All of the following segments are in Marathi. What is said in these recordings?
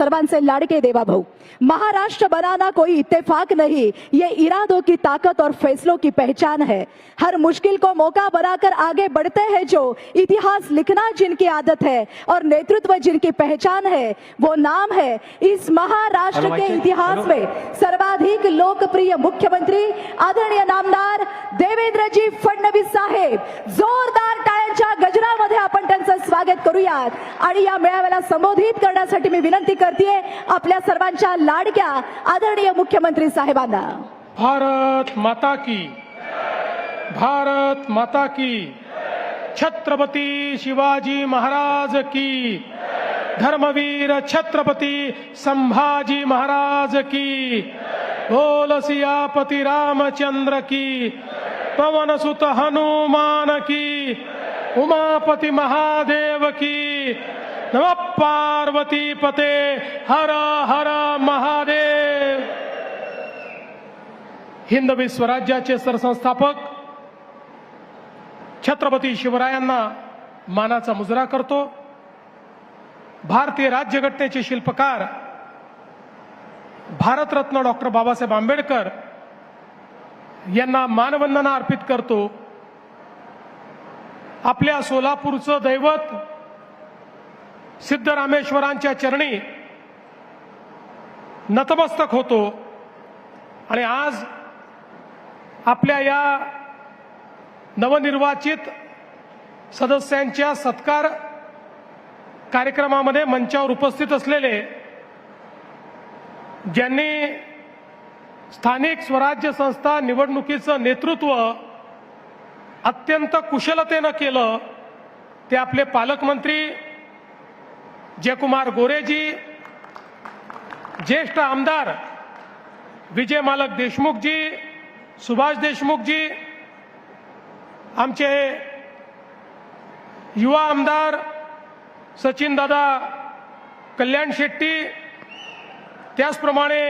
सर्वांचे लाड़के देवा भाऊ। महाराष्ट्र बनाना कोई इत्तेफाक नहीं, ये इरादों की ताकत और फैसलों की पहचान है। हर मुश्किल को मौका बनाकर आगे बढ़ते हैं जो, इतिहास लिखना जिनकी आदत है और नेतृत्व जिनकी पहचान है, वो नाम है इस महाराष्ट्र के इतिहास में सर्वाधिक लोकप्रिय मुख्यमंत्री आदरणीय नामदार देवेंद्रजी फडणवीस साहेब। जोरदार टाळ्यांच्या गजरामध्ये आपण त्यांचं स्वागत करूयात आणि या मेळाव्याला संबोधित करण्यासाठी मी विनंती करते आपल्या सर्वांच्या लाडक्या आदरणीय मुख्यमंत्री साहेबांना। भारत माता की, भारत माता की, छत्रपती शिवाजी महाराज की, धर्मवीर छत्रपती संभाजी महाराज की, बोल सियापति रामचंद्र की, पवन सुत हनुमान की, उमापति महादेव की, नमः पार्वती पते, हर हर महादेव। हिंदवी स्वराज्याचे सरसंस्थापक छत्रपती शिवरायांना मानाचा मुजरा करतो। भारतीय राज्यघटनेचे शिल्पकार भारतरत्न डॉक्टर बाबासाहेब आंबेडकर यांना मानवंदना अर्पित करतो। आपल्या सोलापूरचं दैवत सिद्धरामेश्वरांच्या चरणी नतमस्तक होतो आणि आज आपल्या या नवनिर्वाचित सदस्यांच्या सत्कार कार्यक्रमामध्ये मंचावर उपस्थित असलेले ज्यांनी स्थानिक स्वराज्य संस्था निवडणुकीचं नेतृत्व अत्यंत कुशलतेने केलं ते आपले पालकमंत्री जयकुमार गोरेजी, ज्येष्ठ आमदार विजय मालक देशमुखजी, सुभाष देशमुखजी, आमचे युवा आमदार सचिन दादा कल्याण शेट्टी, त्याचप्रमाणे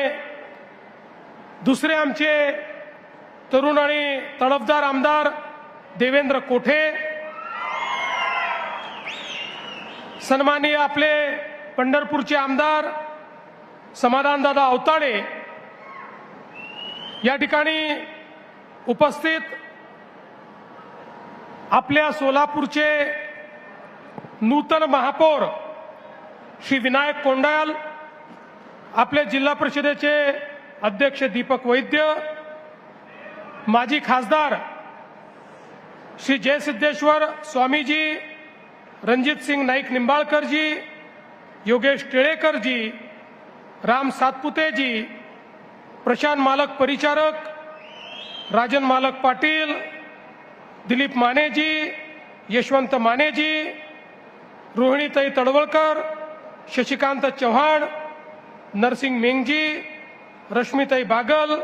दुसरे आमचे तरुण आणि तडफदार आमदार देवेंद्र कोठे, सन्माननीय आपले पंढरपूरचे आमदार समाधानदादा अवताडे, या ठिकाणी उपस्थित आपल्या सोलापूरचे नूतन महापौर श्री विनायक कोंडाल, आपले जिल्हा परिषदेचे अध्यक्ष दीपक वैद्य, माजी खासदार श्री जयसिद्धेश्वर स्वामीजी, रणजित सिंग नाईक निंबाळकरजी, योगेश टिळेकरजी, राम सातपुतेजी, प्रशांत मालक परिचारक, राजन मालक पाटील, दिलीप मानेजी, यशवंत मानेजी, रोहिणीताई तडवळकर, शशिकांत चव्हाण, नरसिंग मेंगजी, रश्मीताई बागल,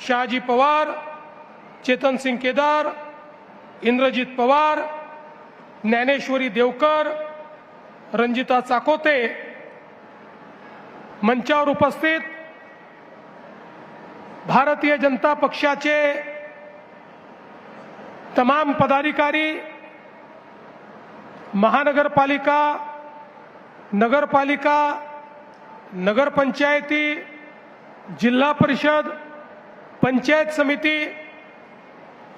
शहाजी पवार, चेतन सिंग केदार, इंद्रजित पवार, ज्ञानेश्वरी देवकर, रंजिता चाकोते, मंचावर उपस्थित भारतीय जनता पक्षाचे तमाम पदाधिकारी, महानगरपालिका, नगरपालिका, नगरपंचायती, जिल्हा परिषद, पंचायत समिती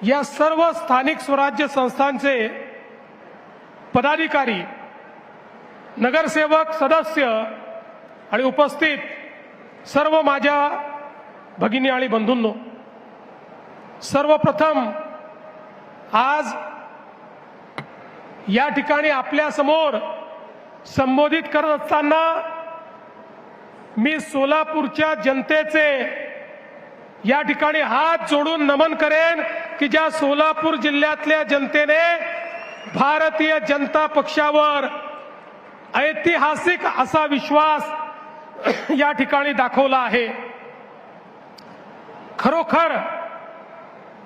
या सर्व स्थानिक स्वराज्य संस्थांचे पदाधिकारी, नगरसेवक, सदस्य आणि उपस्थित सर्व माझ्या भगिनी आणि बंधूंनो, सर्वप्रथम आज या ठिकाणी आपल्या समोर संबोधित करत असताना मी सोलापूरच्या जनतेचे या ठिकाणी हात जोडून नमन करेन की ज्या सोलापूर जिल्ह्यातल्या जनतेने भारतीय जनता पक्षावर ऐतिहासिक असा विश्वास या ठिकाणी दाखवला आहे। खरोखर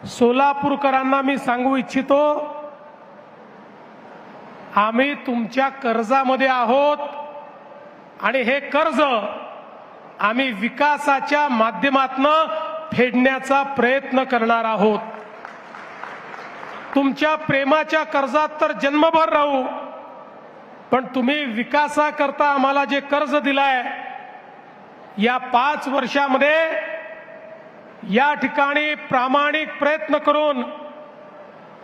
सोलापूरकरांना मी सांगू इच्छितो, आम्ही तुमच्या कर्जामध्ये आहोत आणि हे कर्ज आम्ही विकासाच्या माध्यमातून फेडण्याचा प्रयत्न करणार आहोत। तुमच्या प्रेमाच्या कर्जात तर जन्मभर राहू, पण तुम्ही विकासाकरता आम्हाला जे कर्ज दिलाय या 5 वर्षामध्ये या ठिकाणी प्रामाणिक प्रयत्न करून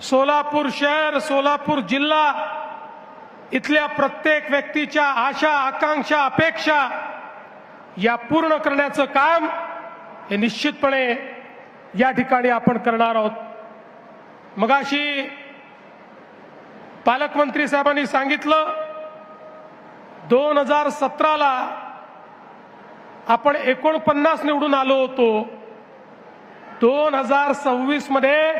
सोलापूर शहर, सोलापूर जिल्हा इथल्या प्रत्येक व्यक्तीच्या आशा, आकांक्षा, अपेक्षा या पूर्ण करण्याचं काम हे निश्चितपणे या ठिकाणी आपण करणार आहोत. मगाशी पालकमंत्री साहेबांनी सांगितलं 2017ला आपण 49 निवडून आलो होतो. 2026 मध्ये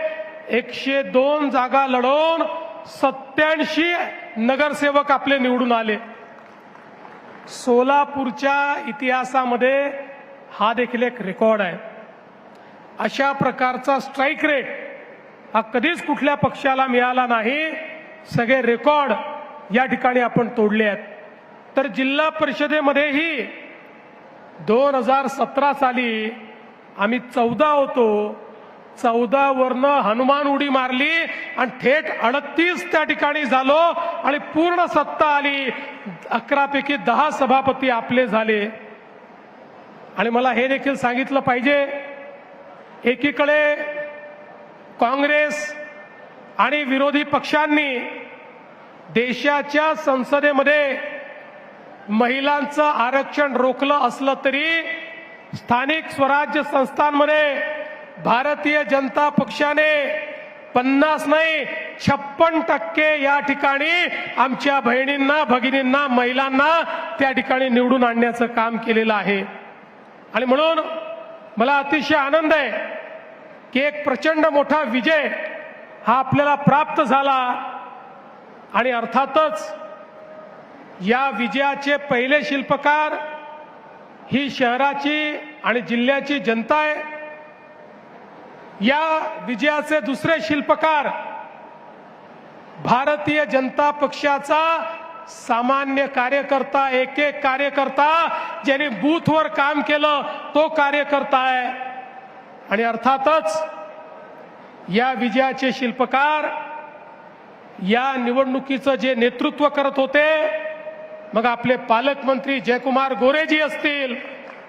102 जागा लढवून 87 नगरसेवक आपले निवडून आले. सोलापूरच्या इतिहासामध्ये हा देखील एक रेकॉर्ड आहे. अशा प्रकारचा स्ट्राईक रेट हा कधीच कुठल्या पक्षाला मिळाला नाही. सगळे रेकॉर्ड या ठिकाणी आपण तोडले आहेत. तर जिल्हा परिषदेमध्येही 2017 साली आम्ही 14 होतो. 14 वरनं हनुमान उडी मारली आणि थेट 38 त्या ठिकाणी झालो आणि पूर्ण सत्ता आली. 11 पैकी 10 सभापती आपले झाले. आणि मला हे देखील सांगितलं पाहिजे, एकीकडे काँग्रेस आणि विरोधी पक्षांनी देशाच्या संसदेमध्ये महिलांचं आरक्षण रोखलं असलं तरी स्थानिक स्वराज्य संस्थांमध्ये भारतीय जनता पक्षाने 50 नाही 56% या ठिकाणी आमच्या बहिणींना, भगिनींना, महिलांना त्या ठिकाणी निवडून आणण्याचं काम केलेलं आहे. आणि म्हणून मला अतिशय आनंद आहे की एक प्रचंड मोठा विजय हा आपल्याला प्राप्त झाला. आणि अर्थातच या विजयाचे पहिले शिल्पकार ही शहराची आणि जिल्ह्याची जनता आहे. या विजयाचे दुसरे शिल्पकार भारतीय जनता पक्षाचा सामान्य कार्यकर्ता, एक एक कार्यकर्ता ज्यांनी बूथवर काम केलं तो कार्यकर्ता आहे. आणि अर्थातच या विजयाचे शिल्पकार या निवडणुकीचं जे नेतृत्व करत होते, मग आपले पालकमंत्री जयकुमार गोरेजी असतील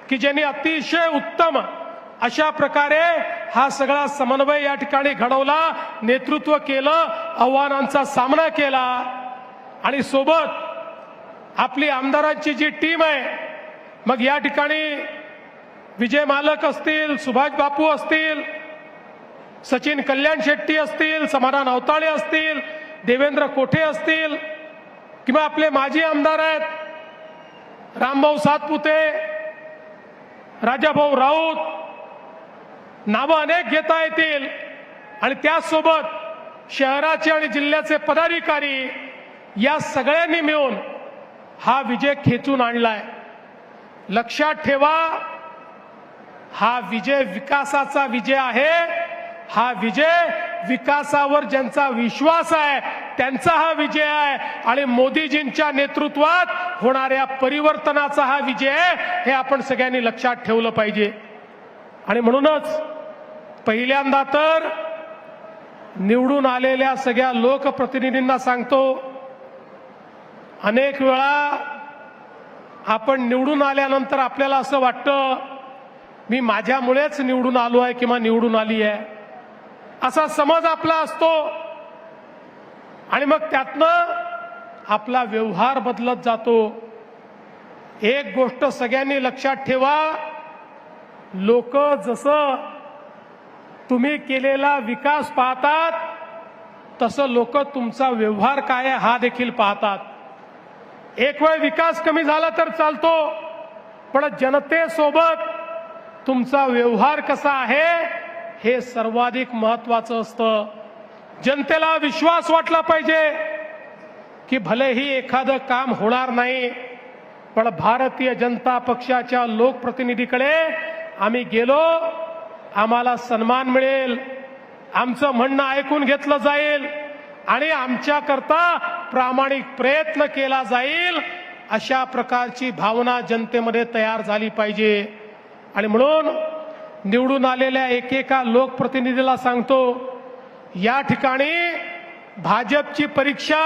की ज्यांनी अतिशय उत्तम अशा प्रकारे हा सगळा समन्वय या ठिकाणी घडवला, नेतृत्व केलं, आव्हानांचा सामना केला. आणि सोबत आपली आमदारांची जी टीम आहे, मग या ठिकाणी विजय मालक असतील, सुभाष बापू असतील, सचिन कल्याण शेट्टी असतील, समाधान अवताळे असतील, देवेंद्र कोठे असतील, किंवा आपले माजी आमदार आहेत रामभाऊ सातपुते, राजाभाऊ राऊत, नावं अनेक घेता येतील. आणि त्याचसोबत शहराचे आणि जिल्ह्याचे पदाधिकारी या सगळ्यांनी मिळून हा विजय खेचून आणलाय. लक्षात ठेवा, हा विजय विकासाचा विजय आहे. हा विजय विकासावर ज्यांचा विश्वास आहे त्यांचा हा विजय आहे. आणि मोदीजींच्या नेतृत्वात होणाऱ्या परिवर्तनाचा हा विजय आहे, हे आपण सगळ्यांनी लक्षात ठेवलं पाहिजे. आणि म्हणूनच पहिल्यांदा तर निवडून आलेल्या सगळ्या लोकप्रतिनिधींना सांगतो, अनेक वेळा आपण निवडून आल्यानंतर आपल्याला असं वाटतं मी माझ्यामुळेच निवडून आलो आहे किंवा निवडून आली आहे, असा समज आपला असतो. आणि मग त्यातनं आपला व्यवहार बदलत जातो. एक गोष्ट सगळ्यांनी लक्षात ठेवा, लोक जसं तुम्ही केलेला विकास पाहतात तसं लोक तुमचा व्यवहार काय आहे हा देखील पाहतात. एक वेळ विकास कमी झाला तर चालतो, पण जनतेसोबत तुमचा व्यवहार कसा आहे हे सर्वाधिक महत्वाचं असतं. जनतेला विश्वास वाटला पाहिजे की भलेही एखादं काम होणार नाही, पण भारतीय जनता पक्षाच्या लोकप्रतिनिधीकडे आम्ही गेलो, आम्हाला सन्मान मिळेल, आमचं म्हणणं ऐकून घेतलं जाईल आणि आमच्याकरता प्रामाणिक प्रयत्न केला जाईल, अशा प्रकारची भावना जनतेमध्ये तयार झाली पाहिजे. आणि म्हणून निवडून आलेल्या एकेका लोकप्रतिनिधीला सांगतो, या ठिकाणी भाजपची परीक्षा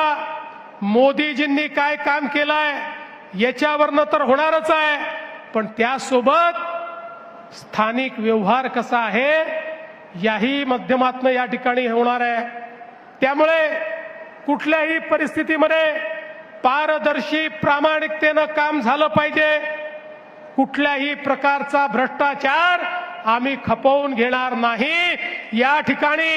मोदीजींनी काय काम केलंय याच्यावरनं तर होणारच आहे, पण त्यासोबत स्थानिक व्यवहार कसा आहे याही माध्यमातून या ठिकाणी होणार आहे। त्यामुळे कुठल्याही परिस्थितीमध्ये पारदर्शी प्रामाणिकतेनं काम झालं पाहिजे। कुठल्याही प्रकारचा भ्रष्टाचार आम्ही खपवून घेणार नाही। या ठिकाणी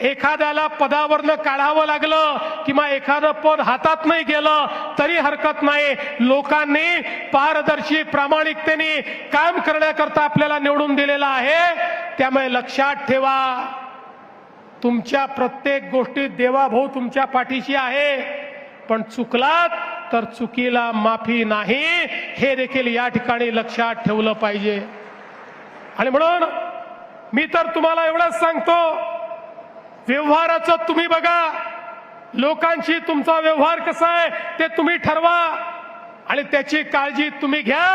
एखाद्याला पदावरनं काढावं लागलं किंवा एखादं पद हातात नाही गेलं तरी हरकत नाही। लोकांनी पारदर्शी प्रामाणिकतेने काम करण्याकरता आपल्याला निवडून दिलेलं आहे। त्यामुळे लक्षात ठेवा, तुमच्या प्रत्येक गोष्टीत देवाभाऊ तुमच्या पाठीशी आहे, पण चुकलात तर चुकीला माफी नाही, हे देखील या ठिकाणी लक्षात ठेवलं पाहिजे। आणि म्हणून मी तर तुम्हाला एवढंच सांगतो, व्यवहाराचं तुम्ही बघा, लोकांशी तुमचा व्यवहार कसा आहे ते तुम्ही ठरवा आणि त्याची काळजी तुम्ही घ्या।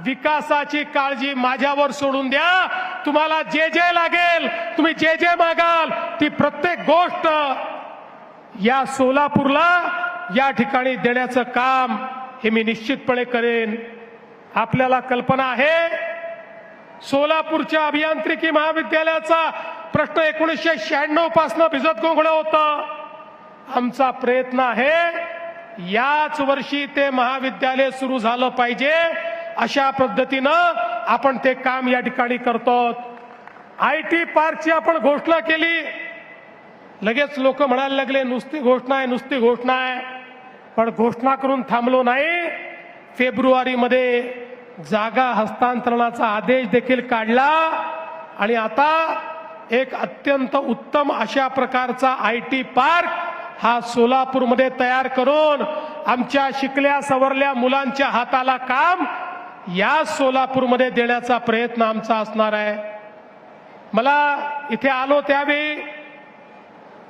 विकासाची काळजी माझ्यावर सोडून द्या। तुम्हाला जे जे लागेल, तुम्ही जे जे मागाल, ती प्रत्येक गोष्ट या सोलापूरला या ठिकाणी देण्याचं काम हे मी निश्चितपणे करेन। आपल्याला कल्पना आहे, सोलापूरच्या अभियांत्रिकी महाविद्यालयाचा प्रश्न 1996 पासून भिजत घोंगडं होतं। आमचा प्रयत्न आहे याच वर्षी ते महाविद्यालय सुरू झालं पाहिजे, अशा पद्धतीनं आपण ते काम या ठिकाणी करतो। IT पार्कची आपण घोषणा केली, लगेच लोक म्हणायला लागले नुसती घोषणा आहे, नुसती घोषणा आहे। पण घोषणा करून थांबलो नाही। फेब्रुवारीमध्ये जागा हस्तांतरणाचा आदेश देखील काढला आणि आता एक अत्यंत उत्तम अशा प्रकारचा IT पार्क हा सोलापूरमध्ये तयार करून आमच्या शिकल्या सवरल्या मुलांच्या हाताला काम या सोलापूरमध्ये देण्याचा प्रयत्न आमचा असणार आहे। मला इथे आलो त्यावेळी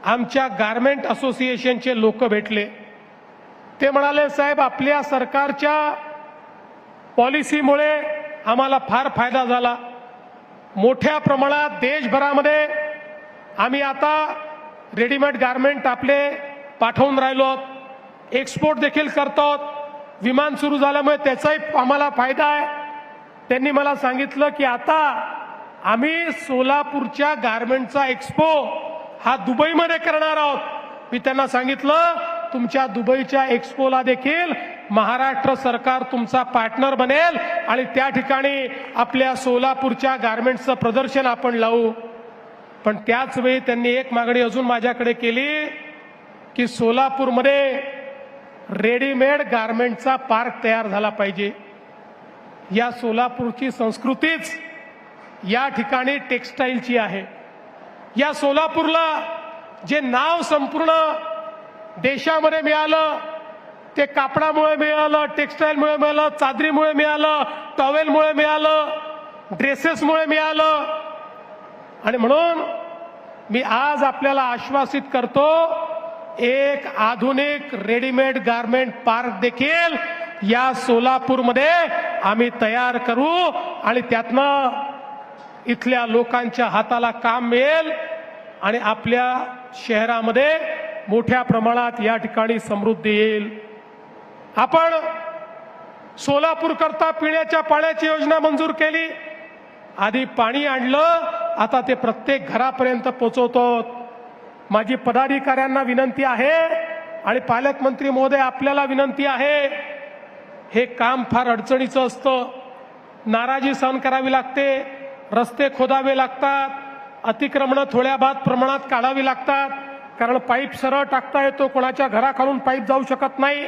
आमच्या गारमेंट असोसिएशनचे लोक भेटले। ते म्हणाले, साहेब आपल्या सरकारच्या पॉलिसीमुळे आम्हाला फार फायदा झाला। मोठ्या प्रमाणात देशभरामध्ये आम्ही आता रेडीमेड गारमेंट आपले पाठवून राहिलो, एक्सपोर्ट देखील करतो। विमान सुरू झाल्यामुळे त्याचाही आम्हाला फायदा आहे। त्यांनी मला सांगितलं की आता आम्ही सोलापूरच्या गारमेंटचा एक्सपो हा दुबईमध्ये करणार आहोत। मी त्यांना सांगितलं तुमच्या दुबईच्या एक्सपोला देखील महाराष्ट्र सरकार तुमचा पार्टनर बनेल आणि त्या ठिकाणी आपल्या सोलापूरच्या गारमेंट्सचं प्रदर्शन आपण लावू। पण त्याच वेळी त्यांनी एक मागणी अजून माझ्याकडे केली की सोलापूरमध्ये रेडीमेड गारमेंटचा पार्क तयार झाला पाहिजे। या सोलापूरची संस्कृतीच या ठिकाणी टेक्सटाईलची आहे। या सोलापूरला जे नाव संपूर्ण देशामध्ये मिळालं ते कापडामुळे मिळालं, टेक्सटाईलमुळे मिळालं, चादरीमुळे मिळालं, टॉवेलमुळे मिळालं, ड्रेसेसमुळे मिळालं। आणि म्हणून मी आज आपल्याला आश्वासित करतो, एक आधुनिक रेडीमेड गारमेंट पार्क देखील या सोलापूरमध्ये आम्ही तयार करू आणि त्यातनं इथल्या लोकांच्या हाताला काम मिळेल आणि आपल्या शहरामध्ये मोठ्या प्रमाणात या ठिकाणी समृद्धी येईल। आपण सोलापूर करता पिण्याच्या पाण्याची योजना मंजूर केली। आधी पाणी आणलं, आता ते प्रत्येक घरापर्यंत पोहोचवतो। माझी पदाधिकाऱ्यांना विनंती आहे आणि पालकमंत्री महोदय आपल्याला विनंती आहे, हे काम फार अडचणीचं असतं, नाराजी सहन करावी लागते, रस्ते खोदावे लागतात, अतिक्रमणं थोड्या बाद प्रमाणात काढावी लागतात, कारण पाईप सरळ टाकता येतो, कोणाच्या घराखालून पाईप जाऊ शकत नाही।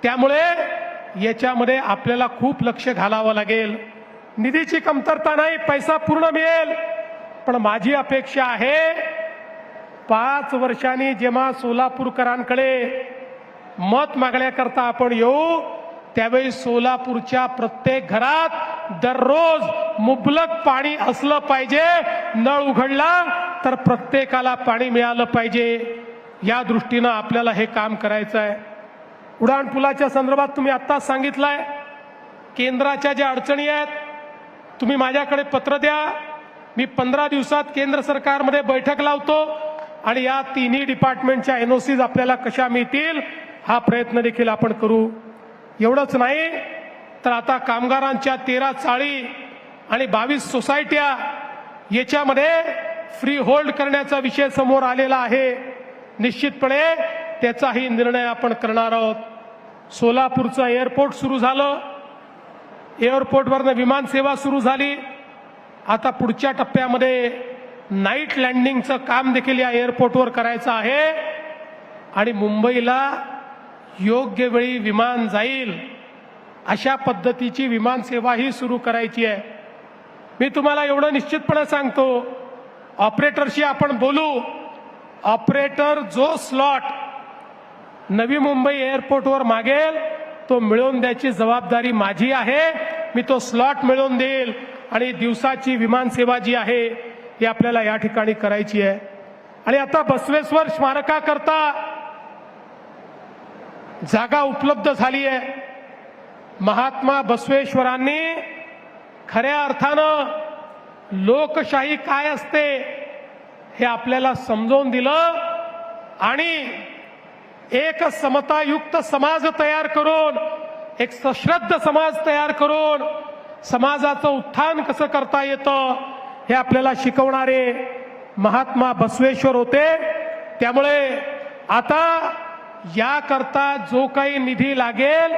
त्यामुळे याच्यामध्ये आपल्याला खूप लक्ष घालावं लागेल। निधीची कमतरता नाही, पैसा पूर्ण मिळेल, पण माझी अपेक्षा आहे 5 वर्षांनी जेव्हा सोलापूरकरांकडे मत मागण्याकरता आपण येऊ त्यावेळी सोलापूरच्या प्रत्येक घरात दररोज मुबलक पाणी असलं पाहिजे। नळ उघडला तर प्रत्येकाला पाणी मिळालं पाहिजे। या दृष्टीनं आपल्याला हे काम करायचं आहे। उड्डाणपुलाच्या संदर्भात तुम्ही आत्ताच सांगितलंय, केंद्राच्या ज्या अडचणी आहेत तुम्ही माझ्याकडे पत्र द्या, मी 15 दिवसात केंद्र सरकारमध्ये बैठक लावतो आणि या तिन्ही डिपार्टमेंटच्या NOCs आपल्याला कशा मिळतील हा प्रयत्न देखील आपण करू। एवढंच नाही तर आता कामगारांच्या 13 चाळी आणि 22 सोसायट्या याच्यामध्ये फ्री होल्ड करण्याचा विषय समोर आलेला आहे. निश्चितपणे त्याचाही निर्णय आपण करणार आहोत. सोलापूरचं एअरपोर्ट सुरू झालं, एअरपोर्टवरनं विमान सेवा सुरू झाली. आता पुढच्या टप्प्यामध्ये नाईट लँडिंगचं काम देखील या एअरपोर्टवर करायचं आहे आणि मुंबईला योग्य वेळी विमान जाईल अशा पद्धतीची विमान सेवाही सुरू करायची आहे. मी तुम्हाला एवढं निश्चितपणे सांगतो, ऑपरेटरशी आपण बोलू. ऑपरेटर जो स्लॉट नवी मुंबई एअरपोर्टवर मागेल तो मिळवून द्यायची जबाबदारी माझी आहे. मी तो स्लॉट मिळवून देईल आणि दिवसाची विमान सेवा जी आहे ती आपल्याला या ठिकाणी करायची आहे. आणि आता बसवेश्वर स्मारकाकरता जागा उपलब्ध झाली आहे. महात्मा बसवेश्वरांनी खऱ्या अर्थानं लोकशाही काय असते हे आपल्याला समजावून दिलं आणि एक समतायुक्त समाज तयार करून, एक सश्रद्ध समाज तयार करून समाजाचं उत्थान कसं करता येतं हे आपल्याला शिकवणारे महात्मा बसवेश्वर होते. त्यामुळे आता याकरता जो काही निधी लागेल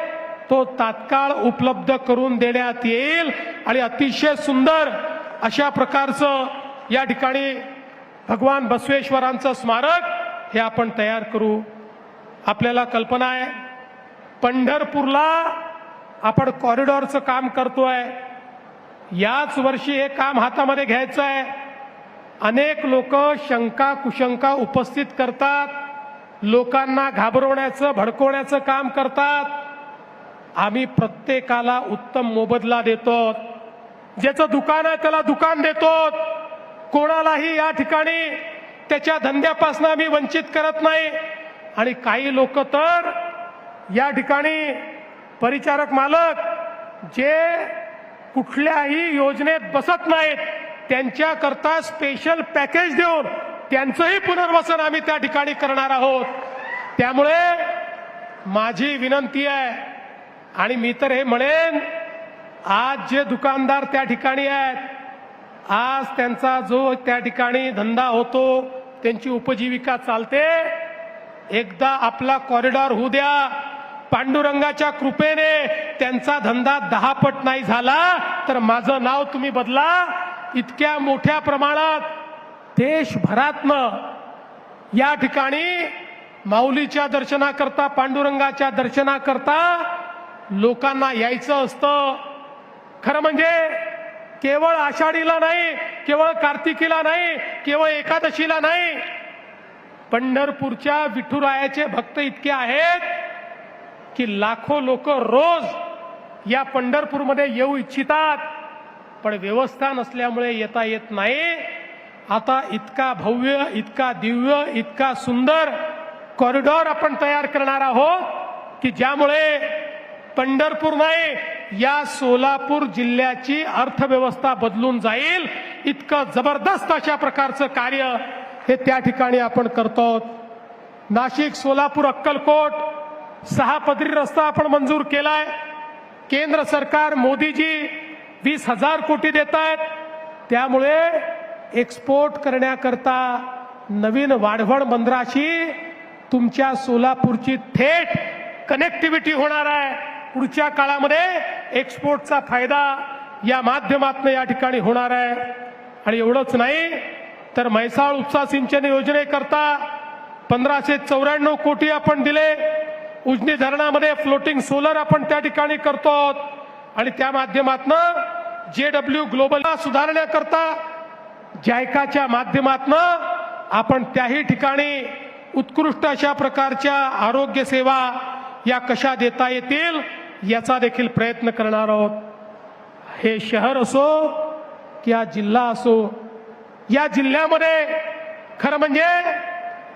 तो तात्काळ उपलब्ध करून देण्यात येईल आणि अतिशय सुंदर अशा प्रकारचं या ठिकाणी भगवान बसवेश्वरांचं स्मारक हे आपण तयार करू. आपल्याला कल्पना आहे, पंढरपूरला आपण कॉरिडॉरचं काम करतोय. याच वर्षी हे काम हातामध्ये घ्यायचं आहे. अनेक लोक शंका कुशंका उपस्थित करतात, लोकांना घाबरवण्याचं भडकवण्याचं काम करतात. आम्ही प्रत्येकाला उत्तम मोबदला देतो. ज्याचं दुकान आहे त्याला दुकान देतो. कोणालाही या ठिकाणी त्याच्या धंद्यापासून आम्ही वंचित करत नाही. आणि काही लोक तर या ठिकाणी परिचारक मालक जे कुठल्याही योजनेत बसत नाहीत त्यांच्याकरता स्पेशल पॅकेज देऊन त्यांचंही पुनर्वसन आम्ही त्या ठिकाणी करणार आहोत. त्यामुळे माझी विनंती आहे आणि मी तर हे म्हणेन, आज जे दुकानदार त्या ठिकाणी आहेत, आज त्यांचा जो त्या ठिकाणी धंदा होतो, त्यांची उपजीविका चालते, एकदा आपला कॉरिडॉर होऊ द्या. पांडुरंगाच्या कृपेने त्यांचा धंदा 10 पट नाही झाला तर माझं नाव तुम्ही बदला. इतक्या मोठ्या प्रमाणात देशभरातनं या ठिकाणी माऊलीच्या दर्शनाकरता, पांडुरंगाच्या दर्शनाकरता लोकांना यायचं असतं. खरं म्हणजे केवळ आषाढीला नाही, केवळ कार्तिकीला नाही, केवळ एकादशीला नाही. पंढरपूरच्या विठुरायाचे भक्त इतके आहेत की लाखो लोक रोज या पंढरपूरमध्ये येऊ इच्छितात, पण व्यवस्था नसल्यामुळे येता येत नाही. आता इतका भव्य, इतका दिव्य, इतका सुंदर कॉरिडॉर आपण तयार करणार आहोत की ज्यामुळे पंढरपूर नाही, या सोलापूर जिल्ह्याची अर्थव्यवस्था बदलून जाईल. इतकं जबरदस्त अशा प्रकारचं कार्य हे त्या ठिकाणी आपण करतो. नाशिक, सोलापूर, अक्कलकोट 6 पदरी रस्ता आपण मंजूर केलाय. केंद्र सरकार, मोदीजी 20,000 कोटी देत आहेत. त्यामुळे एक्सपोर्ट करण्याकरता नवीन वाढवण बंदराशी तुमच्या सोलापूरची थेट कनेक्टिव्हिटी होणार आहे. पुढच्या काळामध्ये एक्सपोर्टचा फायदा या माध्यमातून या ठिकाणी होणार आहे. आणि एवढंच नाही तर म्हैसाळ उपसा सिंचन योजनेकरता 1594 कोटी आपण दिले. उजनी धरणामध्ये फ्लोटिंग सोलर आपण त्या ठिकाणी करतो आणि त्या माध्यमातून JW ग्लोबलला सुधारण्याकरता जायकाच्या माध्यमातून आपण त्याही ठिकाणी उत्कृष्ट अशा प्रकारच्या आरोग्य सेवा या कशा देता येतील याचा देखील प्रयत्न करणार आहोत. हे शहर असो किंवा जिल्हा असो, या जिल्ह्यामध्ये खरं म्हणजे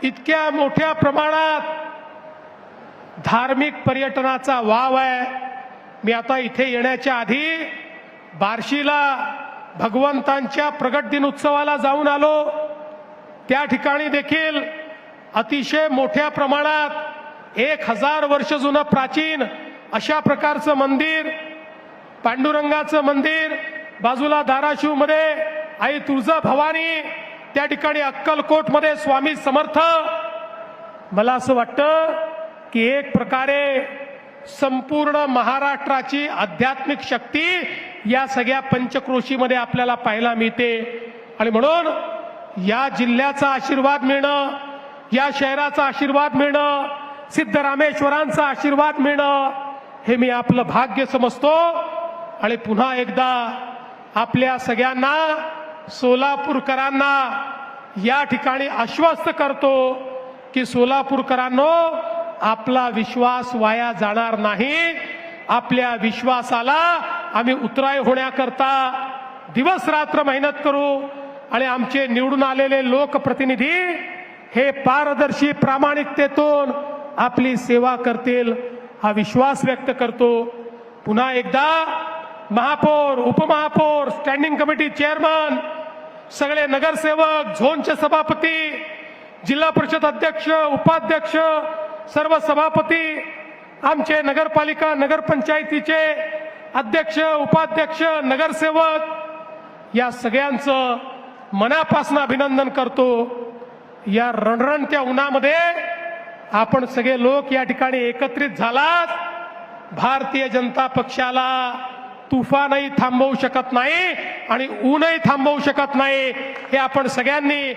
इतक्या मोठ्या प्रमाणात धार्मिक पर्यटनाचा वाव आहे. मी आता इथे येण्याच्या आधी बार्शीला भगवंतांच्या प्रगट दिन उत्सवाला जाऊन आलो. त्या ठिकाणी देखील अतिशय मोठ्या प्रमाणात 1000 वर्ष जुनं प्राचीन अशा प्रकारचं मंदिर पांडुरंगाचं मंदिर बाजूला धाराशिव मध्ये आई तुळजा भवानी, त्या ठिकाणी अक्कलकोट मध्ये स्वामी समर्थ. मला असं वाटतं की एक प्रकारे संपूर्ण महाराष्ट्राची आध्यात्मिक शक्ती या सगळ्या पंचक्रोशीमध्ये आपल्याला पाहायला मिळते. आणि म्हणून या जिल्ह्याचा आशीर्वाद मिळणं, या शहराचा आशीर्वाद मिळणं, सिद्धरामेश्वरांचा आशीर्वाद मिळणं हे मी आपलं भाग्य समजतो. आणि पुन्हा एकदा आपल्या सगळ्यांना, सोलापूरकरांना या ठिकाणी आश्वस्त करतो की सोलापूरकरांनो, आपला विश्वास वाया जाणार नाही. आपल्या विश्वासाला आम्ही उतराई होण्याकरता दिवस रात्र मेहनत करू. आणि आमचे निवडून आलेले लोकप्रतिनिधी हे पारदर्शी प्रामाणिकतेतून आपली सेवा करतील हा विश्वास व्यक्त करतो. पुन्हा एकदा महापौर, उपमहापौर, स्टँडिंग कमिटी चेअरमन, सगळे नगरसेवक, झोनचे सभापती, जिल्हा परिषद अध्यक्ष, उपाध्यक्ष, सर्व सभापती, आमचे नगरपालिका नगरपंचायतीचे अध्यक्ष, उपाध्यक्ष, नगरसेवक या सगळ्यांचं मनापासून अभिनंदन करतो. या रणरणत्या उन्हामध्ये आपण सगळे लोक या ठिकाणी एकत्रित झालात. भारतीय जनता पक्षाला तुफानही थांबवू शकत नाही आणि ऊनही थांबवू शकत नाही हे आपण सगळ्यांनी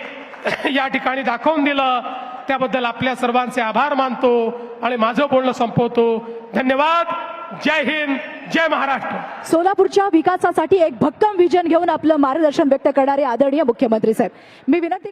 या ठिकाणी दाखवून दिलं. त्याबद्दल आपल्या सर्वांचे आभार मानतो आणि माझं बोलणं संपवतो. धन्यवाद. जय हिंद, जय महाराष्ट्र. सोलापूरच्या विकासासाठी एक भक्कम विजन घेऊन आपलं मार्गदर्शन व्यक्त करणारे आदरणीय मुख्यमंत्री साहेब, मी विनंती